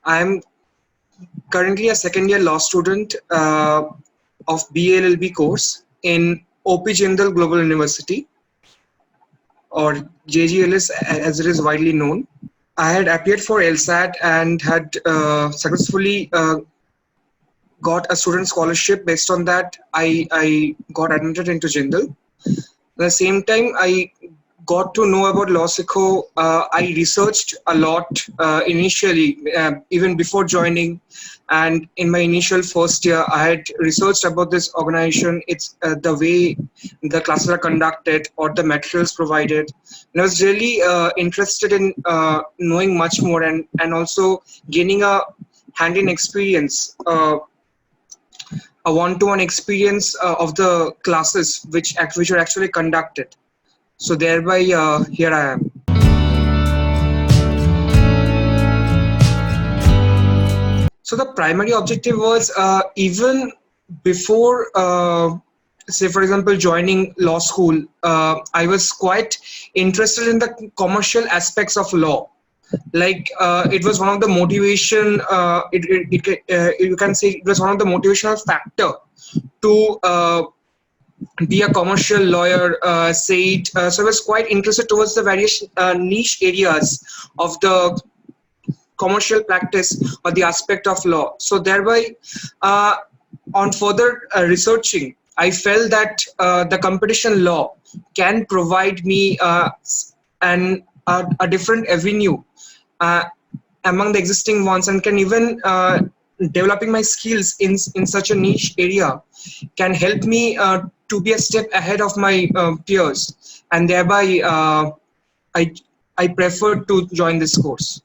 I'm currently a second year law student of BLLB course in OP Jindal Global University, or JGLS as it is widely known. I had appeared for LSAT and had successfully got a student scholarship. Based on that, I got admitted into Jindal. At the same time, I got to know about LawSikho. I researched a lot initially, even before joining, and in my initial first year, I had researched about this organization. It's the way the classes are conducted or the materials provided. And I was really interested in knowing much more and also gaining a hand-in experience. A one-to-one experience of the classes which are actually conducted. So thereby, here I am. So the primary objective was even before, say for example, joining law school, I was quite interested in the commercial aspects of law. Like it was one of the motivation. You can say it was one of the motivational factor to be a commercial lawyer, say it. So I was quite interested towards the various niche areas of the commercial practice or the aspect of law. So thereby, uh, on further researching, I felt that the competition law can provide me a different avenue uh, among the existing ones, and can even developing my skills in such a niche area can help me to be a step ahead of my peers, and thereby I I preferred to join this course.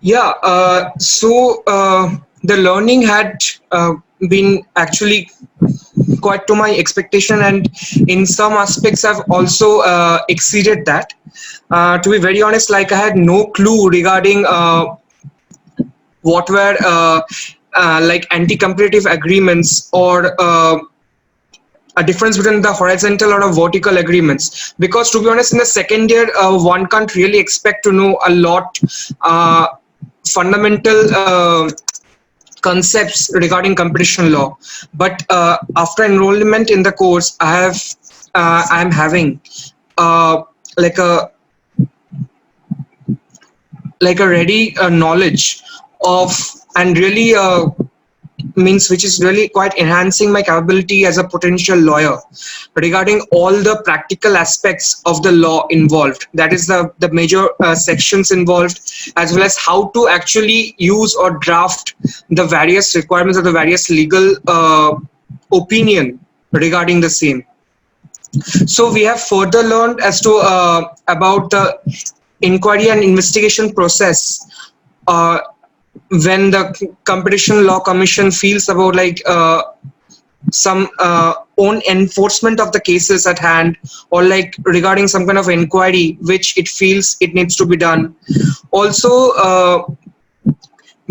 Yeah, the learning had been actually quite to my expectation, and in some aspects I've also exceeded that. To be very honest, like I had no clue regarding what were like anti-competitive agreements, or a difference between the horizontal or a vertical agreements, because to be honest, in the second year one can't really expect to know a lot fundamental concepts regarding competition law. But after enrollment in the course, I'm having uh, like a ready knowledge of, and really means which is really quite enhancing my capability as a potential lawyer regarding all the practical aspects of the law involved. That is the major sections involved, as well as how to actually use or draft the various requirements of the various legal opinion regarding the same. So we have further learned as to about the inquiry and investigation process uh, when the competition law commission feels about like some own enforcement of the cases at hand, or like regarding some kind of inquiry which it feels it needs to be done. Also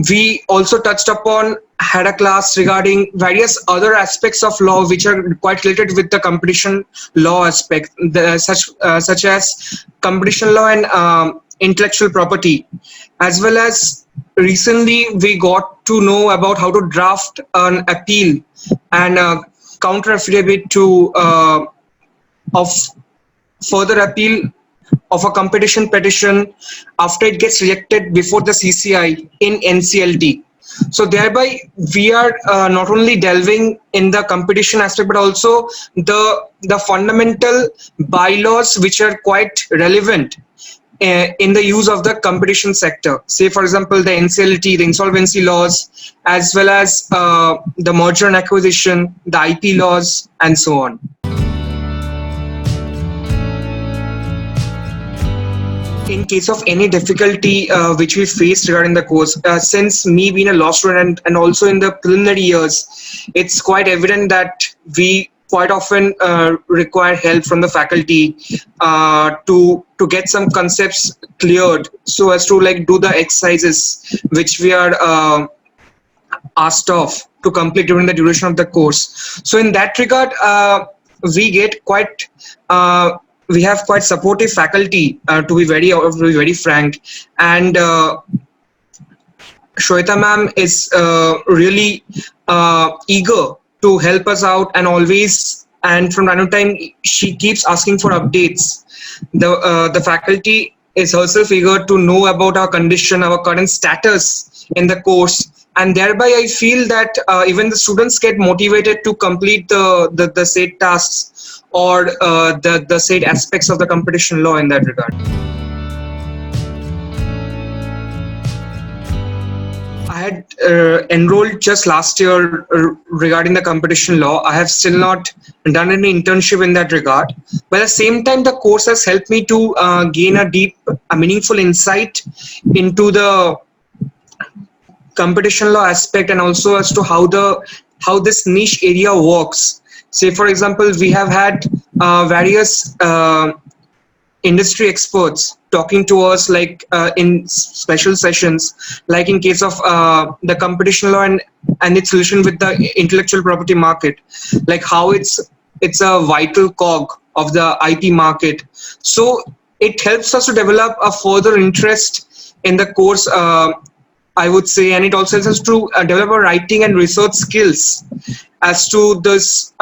we also touched upon, had a class regarding various other aspects of law which are quite related with the competition law aspect, such as competition law and intellectual property, as well as recently we got to know about how to draft an appeal and counter affidavit to of further appeal of a competition petition after it gets rejected before the CCI in NCLT. So thereby we are not only delving in the competition aspect, but also the fundamental bylaws which are quite relevant in the use of the competition sector. Say for example the NCLT, the insolvency laws, as well as the merger and acquisition, the IP laws, and so on. In case of any difficulty which we faced regarding the course, since me being a law student and also in the preliminary years, it's quite evident that we quite often require help from the faculty to get some concepts cleared, so as to like do the exercises which we are asked of to complete during the duration of the course. So in that regard, we get quite we have quite supportive faculty, to be very frank, and Shweta ma'am is really eager to help us out, and always, and from time to time she keeps asking for updates. The faculty is herself eager to know about our condition, our current status in the course, and thereby I feel that even the students get motivated to complete the said tasks, or the said aspects of the competition law in that regard. I had enrolled just last year regarding the competition law. I have still not done any internship in that regard. But at the same time, the course has helped me to gain a meaningful insight into the competition law aspect, and also as to how this niche area works. Say, for example, we have had various industry experts talking to us, like in special sessions, like in case of the competition law and its relation with the intellectual property market, like how it's a vital cog of the IP market. So it helps us to develop a further interest in the course, I would say, and it also helps us to develop our writing and research skills as to this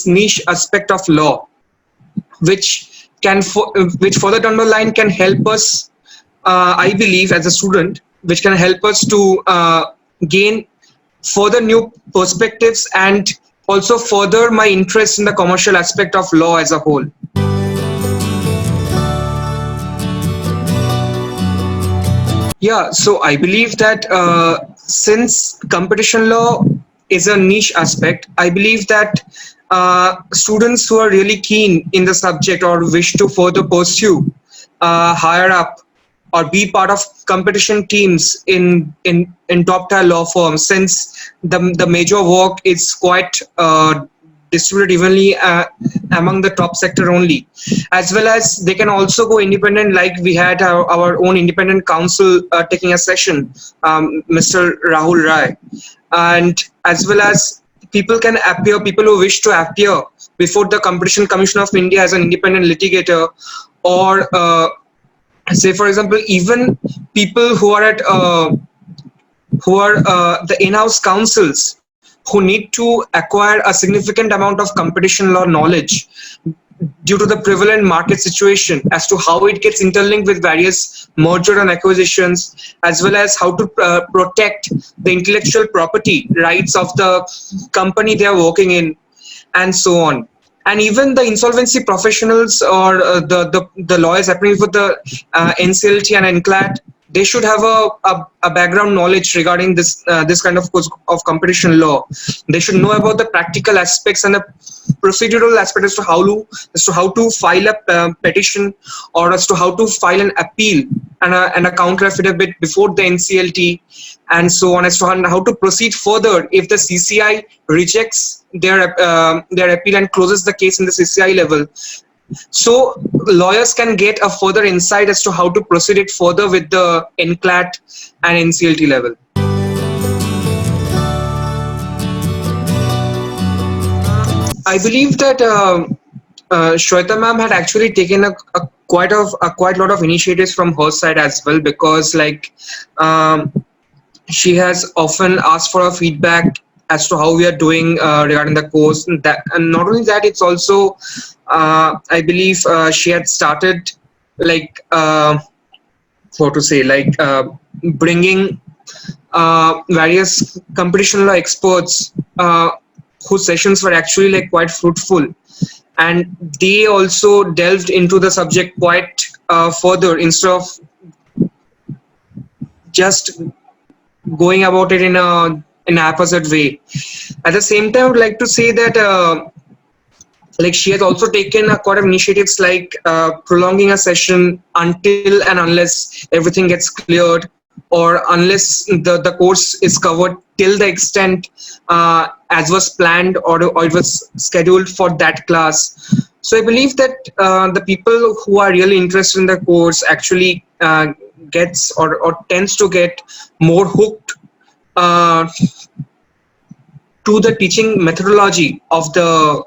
niche aspect of law, which which further down the line can help us, I believe, as a student, which can help us to gain further new perspectives, and also further my interest in the commercial aspect of law as a whole. Yeah, so I believe that since competition law is a niche aspect, I believe that students who are really keen in the subject or wish to further pursue higher up or be part of competition teams in top tier law firms, since the major work is quite distributed evenly among the top sector only, as well as they can also go independent, like we had our own independent counsel taking a session, Mr. Rahul Rai, and as well as people who wish to appear before the Competition Commission of India as an independent litigator, or say, for example, even people who are the in-house counsels who need to acquire a significant amount of competition law knowledge due to the prevalent market situation, as to how it gets interlinked with various merger and acquisitions, as well as how to protect the intellectual property rights of the company they are working in, and so on. And even the insolvency professionals, or the lawyers appearing for the NCLT and NCLAT, they should have a background knowledge regarding this kind of course of competition law. They should know about the practical aspects and the procedural aspect as to how to file a petition, or as to how to file an appeal and a counter affidavit before the NCLT, and so on, as to how to proceed further if the CCI rejects their appeal and closes the case in the CCI level. So lawyers can get a further insight as to how to proceed it further with the NCLAT and NCLT level. I believe that Shweta ma'am had actually taken a quite lot of initiatives from her side as well, because like she has often asked for a feedback as to how we are doing regarding the course. And not only that, it's also I believe she had started like bringing various competition law experts whose sessions were actually like quite fruitful, and they also delved into the subject quite further, instead of just going about it in an haphazard way. At the same time, I would like to say that like she has also taken a quite of initiatives, like prolonging a session until and unless everything gets cleared, or unless the course is covered till the extent as was planned, or it was scheduled for that class. So I believe that the people who are really interested in the course actually gets or tends to get more hooked to the teaching methodology of the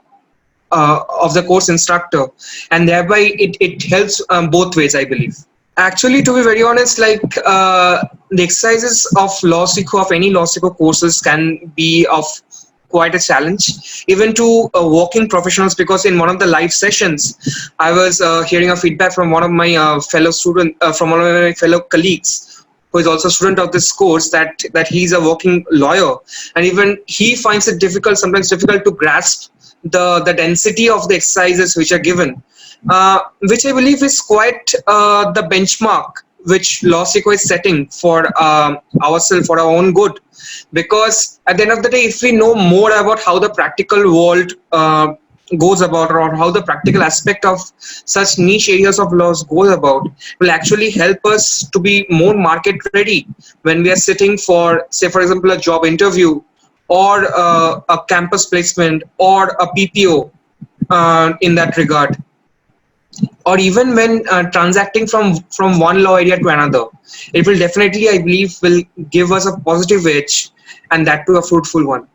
of the course instructor, and thereby it helps both ways, I believe. Actually, to be very honest, like the exercises of LawSikho, of any LawSikho courses, can be of quite a challenge, even to working professionals. Because in one of the live sessions, I was hearing a feedback from one of my fellow student, from one of my fellow colleagues, who is also a student of this course, that he's a working lawyer, and even he finds it difficult, sometimes difficult to grasp the density of the exercises which are given, which I believe is quite the benchmark which LawSikho is setting for ourselves, for our own good. Because at the end of the day, if we know more about how the practical world goes about, or how the practical aspect of such niche areas of laws goes about, will actually help us to be more market ready when we are sitting for, say, for example, a job interview, or a campus placement, or a PPO in that regard, or even when transacting from one law area to another. It will definitely, I believe, will give us a positive edge, and that too a fruitful one.